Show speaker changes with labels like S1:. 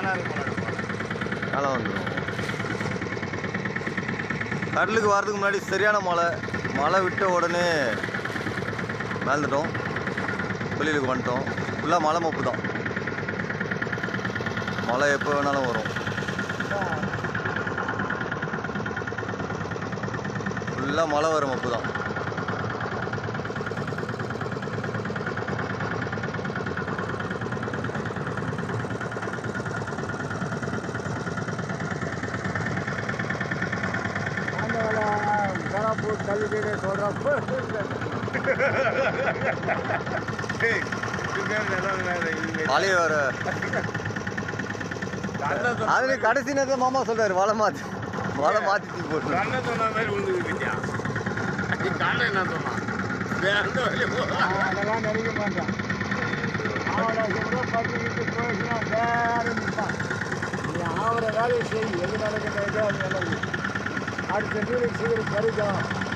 S1: மேலே வந்துடும். கடலுக்கு வர்றதுக்கு முன்னாடி சரியான மழை விட்ட உடனே மேழ்ந்துட்டோம். வெளியிலுக்கு வந்துட்டோம். ஃபுல்லாக மலை மப்பு தான். மழை எப்போ வேணாலும் வரும். ஃபுல்லாக மழை வர மப்பு தான். மழை வர அது கடைசி நேரத்தில் மாமா சொல்றாரு வலை மாற்றி தூக்கி போட்டு
S2: சொன்ன மாதிரி விழுந்துக்கிட்டியா என்ன சொன்னான் அதெல்லாம் நினைக்க மாட்டான். நீ ஆகிற வேலையை செய். எது நடக்கிறது அது நல்லது. அடுத்த நீருக்கு சீக்கிரம் கிடைக்கும்.